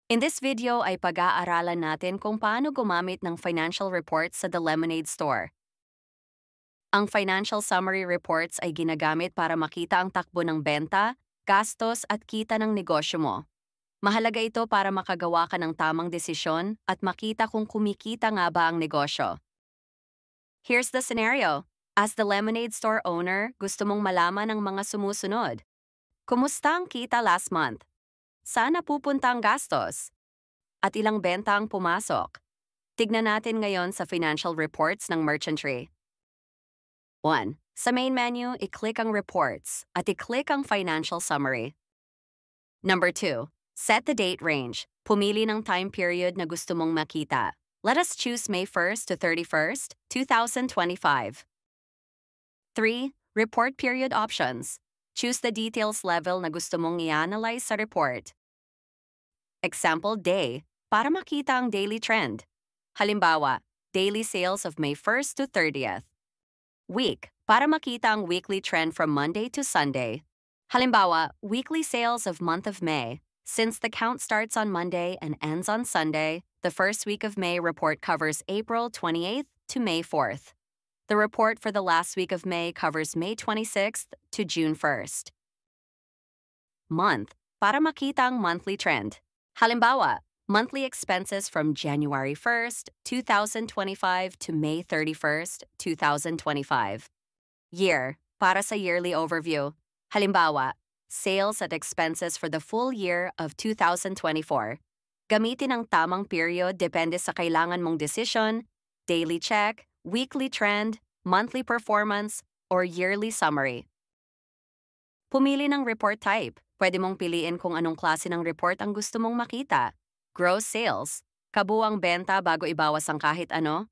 In this video ay pag-aaralan natin kung paano gumamit ng financial reports sa The Lemonade Store. Ang financial summary reports ay ginagamit para makita ang takbo ng benta, gastos at kita ng negosyo mo. Mahalaga ito para makagawa ka ng tamang desisyon at makita kung kumikita nga ba ang negosyo. Here's the scenario. As the Lemonade Store owner, gusto mong malaman ang mga sumusunod. Kumusta ang kita last month? Saan napupunta ang gastos? At ilang benta ang pumasok? Tignan natin ngayon sa financial reports ng merchantry. 1. Sa main menu, i-click ang reports at i-click ang financial summary. Number 2. Set the date range. Pumili ng time period na gusto mong makita. Let us choose May 1st to 31st, 2025. 3. Report period options. Choose the details level na gusto mong i-analyze sa report. Example day, para makita ang daily trend. Halimbawa, daily sales of May 1st to 30th. Week, para makita ang weekly trend from Monday to Sunday. Halimbawa, weekly sales of month of May. Since the count starts on Monday and ends on Sunday, the first week of May report covers April 28th to May 4th. The report for the last week of May covers May 26th to June 1st. Month, para makita ang monthly trend. Halimbawa, monthly expenses from January 1st, 2025 to May 31st, 2025. Year, para sa yearly overview. Halimbawa, sales at expenses for the full year of 2024. Gamitin ang tamang period depende sa kailangan mong desisyon, daily check, weekly trend, monthly performance, or yearly summary. Pumili ng report type. Pwede mong piliin kung anong klase ng report ang gusto mong makita. Gross sales, kabuuang benta bago ibawas ang kahit ano.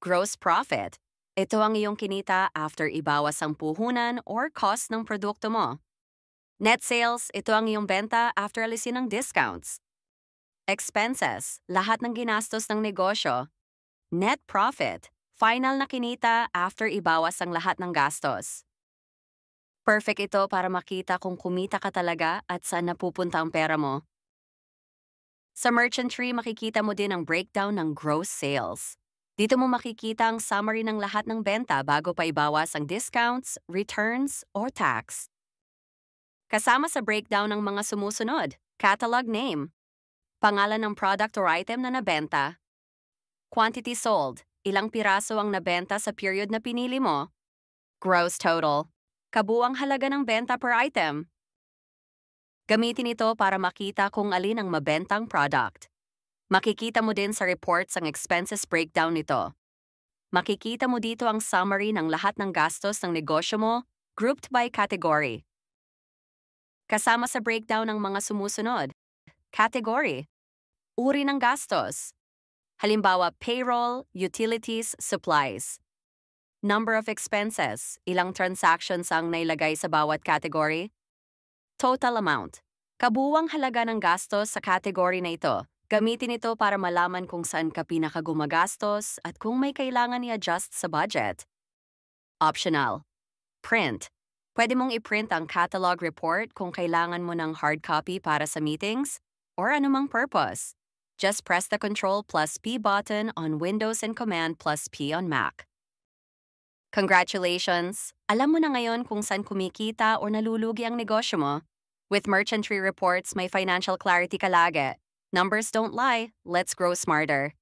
Gross profit, ito ang iyong kinita after ibawas ang puhunan or cost ng produkto mo. Net sales, ito ang iyong benta after alisin ang discounts. Expenses, lahat ng ginastos ng negosyo. Net profit, final na kinita after ibawas ang lahat ng gastos. Perfect ito para makita kung kumita ka talaga at saan napupunta ang pera mo. Sa merchantry, makikita mo din ang breakdown ng gross sales. Dito mo makikita ang summary ng lahat ng benta bago pa ibawas ang discounts, returns, or tax. Kasama sa breakdown ng mga sumusunod, catalog name, pangalan ng product or item na nabenta, quantity sold, ilang piraso ang nabenta sa period na pinili mo, gross total, kabuuang halaga ng benta per item. Gamitin ito para makita kung alin ang mabentang product. Makikita mo din sa reports ang expenses breakdown nito. Makikita mo dito ang summary ng lahat ng gastos ng negosyo mo, grouped by category. Kasama sa breakdown ng mga sumusunod. Category. Uri ng gastos. Halimbawa, payroll, utilities, supplies. Number of expenses, ilang transactions ang nailagay sa bawat category. Total amount, kabuuang halaga ng gastos sa category na ito. Gamitin ito para malaman kung saan ka pinakagumagastos at kung may kailangan i-adjust sa budget. Optional. Print. Pwede mong i-print ang catalog report kung kailangan mo ng hard copy para sa meetings or anumang purpose. Just press the Ctrl+P button on Windows and Command+P on Mac. Congratulations! Alam mo na ngayon kung saan kumikita o nalulugi ang negosyo mo. With merchantry reports, may financial clarity ka lagi. Numbers don't lie. Let's grow smarter.